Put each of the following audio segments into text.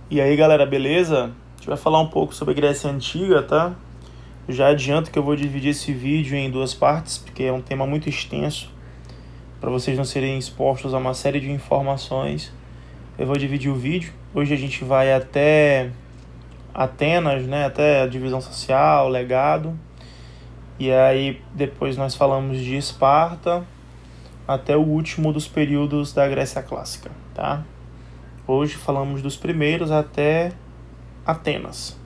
E aí, galera, beleza? A gente vai falar um pouco sobre a Grécia Antiga, tá? Eu já adianto que eu vou dividir esse vídeo em duas partes, porque é um tema muito extenso, para vocês não serem expostos a uma série de informações. Eu vou dividir o vídeo. Hoje a gente vai até Atenas, né? Até a divisão social, legado. E aí depois nós falamos de Esparta até o último dos períodos da Grécia Clássica, tá? Hoje falamos dos primeiros até Atenas.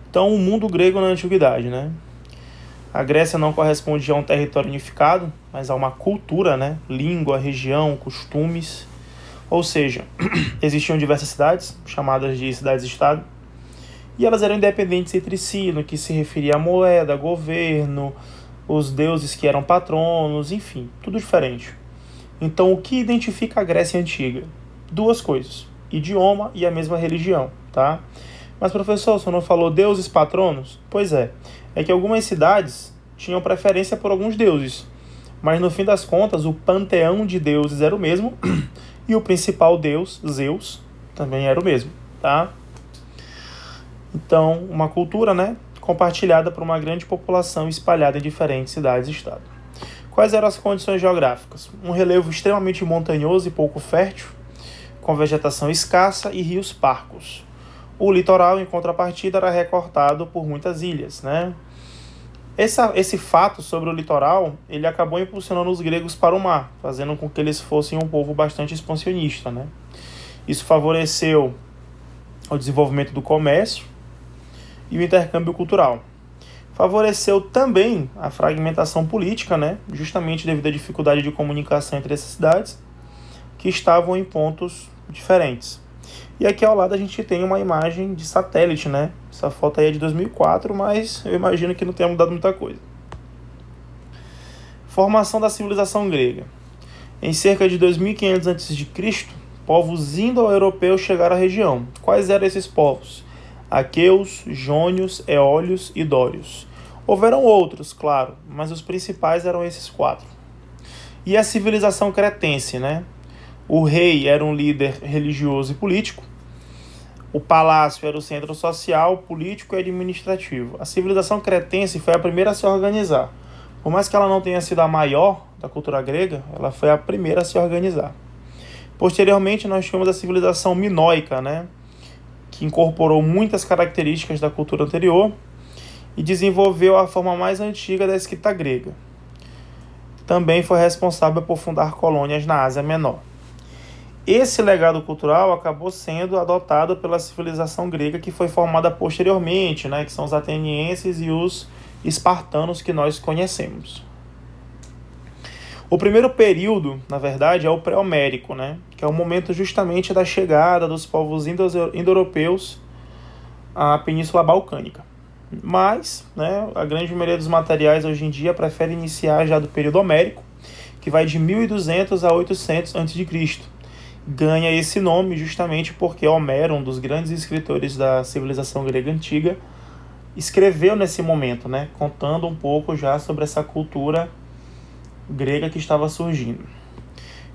Então, o mundo grego na antiguidade, né? A Grécia não correspondia a um território unificado, mas a uma cultura, né? Língua, região, costumes. Ou seja, existiam diversas cidades, chamadas de cidades-estado, e elas eram independentes entre si, no que se referia à moeda, governo, os deuses que eram patronos, enfim, tudo diferente. Então, o que identifica a Grécia Antiga? Duas coisas: idioma e a mesma religião, tá? Mas, professor, você não falou deuses patronos? Pois é que algumas cidades tinham preferência por alguns deuses, mas no fim das contas o panteão de deuses era o mesmo e o principal deus, Zeus, também era o mesmo, tá? Então, uma cultura, né, compartilhada por uma grande população espalhada em diferentes cidades e estados. Quais eram as condições geográficas? Um relevo extremamente montanhoso e pouco fértil, com vegetação escassa e rios parcos. O litoral, em contrapartida, era recortado por muitas ilhas, né? Esse fato sobre o litoral, ele acabou impulsionando os gregos para o mar, fazendo com que eles fossem um povo bastante expansionista, né? Isso favoreceu o desenvolvimento do comércio e o intercâmbio cultural. Favoreceu também a fragmentação política, né? Justamente devido à dificuldade de comunicação entre essas cidades, que estavam em pontos diferentes. E aqui ao lado a gente tem uma imagem de satélite, né? Essa foto aí é de 2004, mas eu imagino que não tenha mudado muita coisa. Formação da civilização grega. Em cerca de 2500 a.C., povos indo-europeus chegaram à região. Quais eram esses povos? Aqueus, jônios, eólios e dórios. Houveram outros, claro, mas os principais eram esses quatro. E a civilização cretense, né? O rei era um líder religioso e político. O palácio era o centro social, político e administrativo. A civilização cretense foi a primeira a se organizar. Por mais que ela não tenha sido a maior da cultura grega, ela foi a primeira a se organizar. Posteriormente, nós tivemos a civilização minoica, né? Que incorporou muitas características da cultura anterior e desenvolveu a forma mais antiga da escrita grega. Também foi responsável por fundar colônias na Ásia Menor. Esse legado cultural acabou sendo adotado pela civilização grega que foi formada posteriormente, né, que são os atenienses e os espartanos que nós conhecemos. O primeiro período, na verdade, é o pré-homérico, né, que é o momento justamente da chegada dos povos indo-europeus à Península Balcânica. Mas, né, a grande maioria dos materiais hoje em dia prefere iniciar já do período homérico, que vai de 1200 a 800 a.C., ganha esse nome justamente porque Homero, um dos grandes escritores da civilização grega antiga, escreveu nesse momento, né, contando um pouco já sobre essa cultura grega que estava surgindo.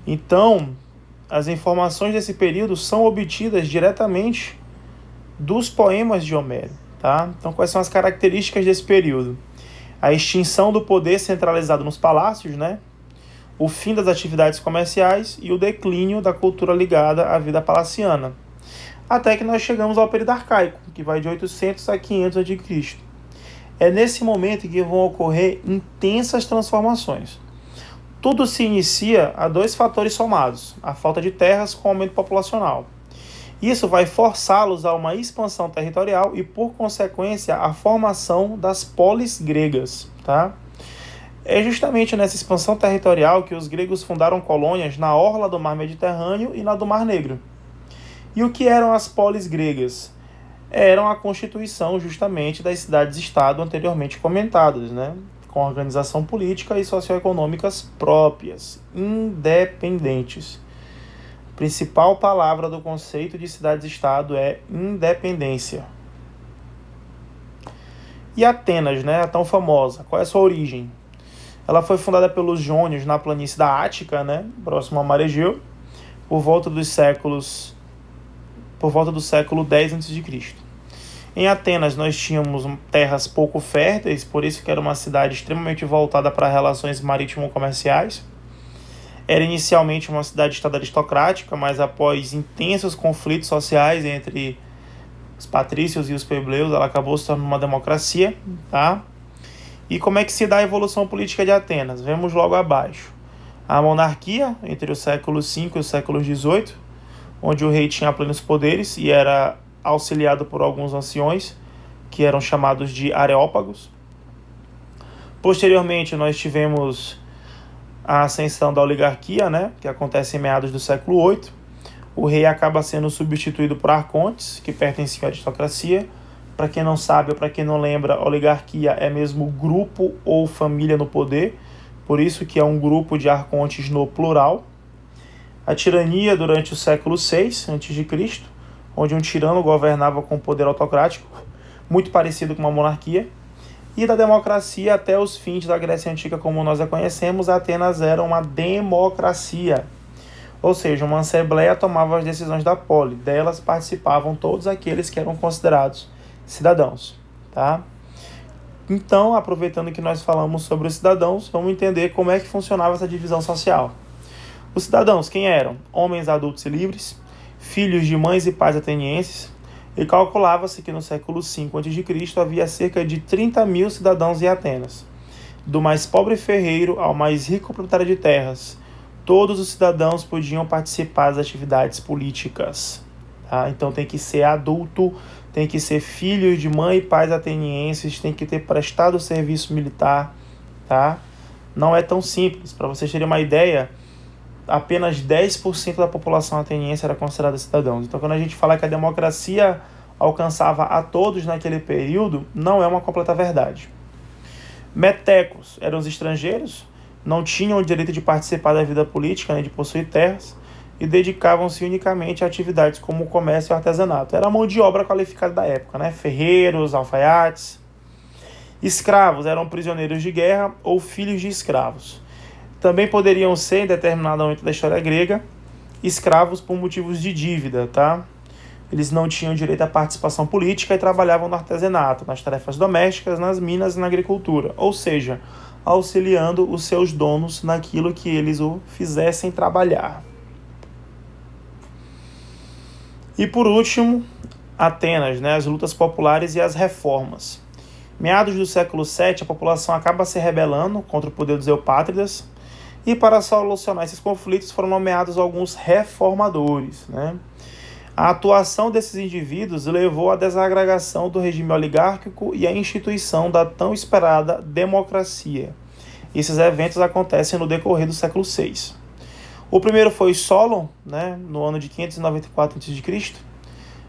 Então, as informações desse período são obtidas diretamente dos poemas de Homero, tá? Então, quais são as características desse período? A extinção do poder centralizado nos palácios, né? O fim das atividades comerciais e o declínio da cultura ligada à vida palaciana. Até que nós chegamos ao período arcaico, que vai de 800 a 500 a.C. É nesse momento que vão ocorrer intensas transformações. Tudo se inicia a dois fatores somados: a falta de terras com o aumento populacional. Isso vai forçá-los a uma expansão territorial e, por consequência, a formação das polis gregas, tá? É justamente nessa expansão territorial que os gregos fundaram colônias na orla do Mar Mediterrâneo e na do Mar Negro. E o que eram as polis gregas? Eram a constituição justamente das cidades-estado anteriormente comentadas, né? Com organização política e socioeconômicas próprias, independentes. A principal palavra do conceito de cidades-estado é independência. E Atenas, né? A tão famosa, qual é a sua origem? Ela foi fundada pelos jônios na planície da Ática, né, próximo ao Mar Egeu, por volta dos séculos por volta do século X a.C. Em Atenas, nós tínhamos terras pouco férteis, por isso que era uma cidade extremamente voltada para relações marítimo-comerciais. Era inicialmente uma cidade-estado aristocrática, mas após intensos conflitos sociais entre os patrícios e os plebeus, ela acabou se tornando uma democracia, tá? E como é que se dá a evolução política de Atenas? Vemos logo abaixo. A monarquia, entre os séculos V e os séculos XVIII, onde o rei tinha plenos poderes e era auxiliado por alguns anciões, que eram chamados de areópagos. Posteriormente, nós tivemos a ascensão da oligarquia, né, que acontece em meados do século VIII. O rei acaba sendo substituído por arcontes, que pertenciam à aristocracia. Para quem não sabe ou para quem não lembra, oligarquia é mesmo grupo ou família no poder, por isso que é um grupo de arcontes no plural. A tirania durante o século VI a.C., onde um tirano governava com poder autocrático, muito parecido com uma monarquia. E da democracia até os fins da Grécia Antiga, como nós a conhecemos, Atenas era uma democracia. Ou seja, uma assembleia tomava as decisões da pole. Delas participavam todos aqueles que eram considerados cidadãos. Tá? Então, aproveitando que nós falamos sobre os cidadãos, vamos entender como é que funcionava essa divisão social. Os cidadãos, quem eram? Homens adultos e livres, filhos de mães e pais atenienses, e calculava-se que no século V a.C. havia cerca de 30 mil cidadãos em Atenas. Do mais pobre ferreiro ao mais rico proprietário de terras, todos os cidadãos podiam participar das atividades políticas. Tá? Então tem que ser adulto, tem que ser filho de mãe e pais atenienses, tem que ter prestado serviço militar. Tá? Não é tão simples. Para vocês terem uma ideia, apenas 10% da população ateniense era considerada cidadãos. Então, quando a gente fala que a democracia alcançava a todos naquele período, não é uma completa verdade. Metecos eram os estrangeiros, não tinham o direito de participar da vida política, nem de possuir terras, e dedicavam-se unicamente a atividades como o comércio e o artesanato. Era a mão de obra qualificada da época, né? Ferreiros, alfaiates. Escravos eram prisioneiros de guerra ou filhos de escravos. Também poderiam ser, em determinado momento da história grega, escravos por motivos de dívida, tá? Eles não tinham direito à participação política e trabalhavam no artesanato, nas tarefas domésticas, nas minas e na agricultura. Ou seja, auxiliando os seus donos naquilo que eles o fizessem trabalhar. E por último, Atenas, né? As lutas populares e as reformas. Meados do século VII, a população acaba se rebelando contra o poder dos eupátridas, e para solucionar esses conflitos foram nomeados alguns reformadores. Né? A atuação desses indivíduos levou à desagregação do regime oligárquico e à instituição da tão esperada democracia. Esses eventos acontecem no decorrer do século VI. O primeiro foi Solon, né, no ano de 594 a.C.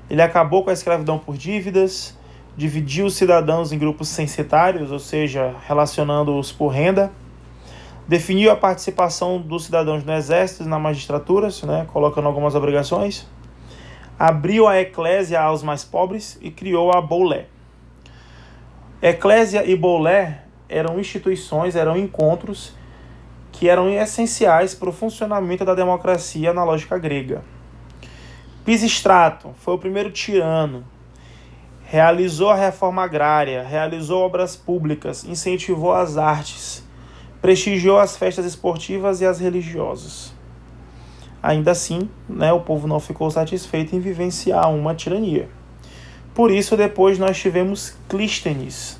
Ele acabou com a escravidão por dívidas, dividiu os cidadãos em grupos censitários, ou seja, relacionando-os por renda, definiu a participação dos cidadãos no exército e na magistratura, né, colocando algumas obrigações, abriu a eclésia aos mais pobres e criou a boulé. Eclésia e boulé eram instituições, eram encontros que eram essenciais para o funcionamento da democracia na lógica grega. Pisístrato foi o primeiro tirano, realizou a reforma agrária, realizou obras públicas, incentivou as artes, prestigiou as festas esportivas e as religiosas. Ainda assim, né, o povo não ficou satisfeito em vivenciar uma tirania. Por isso, depois nós tivemos Clístenes,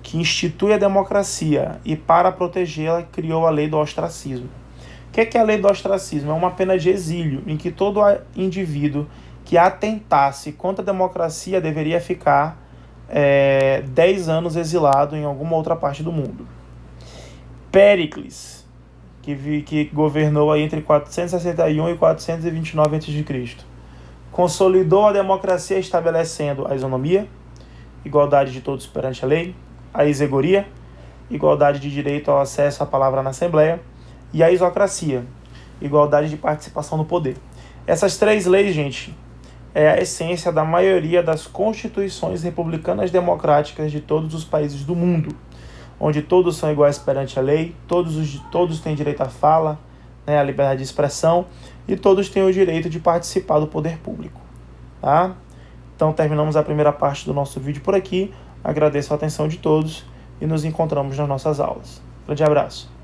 que institui a democracia e, para protegê-la, criou a lei do ostracismo. O que é a lei do ostracismo? É uma pena de exílio, em que todo indivíduo que atentasse contra a democracia deveria ficar 10 anos exilado em alguma outra parte do mundo. Péricles, que governou aí entre 461 e 429 a.C., consolidou a democracia estabelecendo a isonomia, igualdade de todos perante a lei, a isegoria, igualdade de direito ao acesso à palavra na Assembleia, e a isocracia, igualdade de participação no poder. Essas três leis, gente, é a essência da maioria das constituições republicanas democráticas de todos os países do mundo, onde todos são iguais perante a lei, todos têm direito à fala, né, à liberdade de expressão, e todos têm o direito de participar do poder público. tá? Então terminamos a primeira parte do nosso vídeo por aqui. Agradeço a atenção de todos e nos encontramos nas nossas aulas. Grande abraço.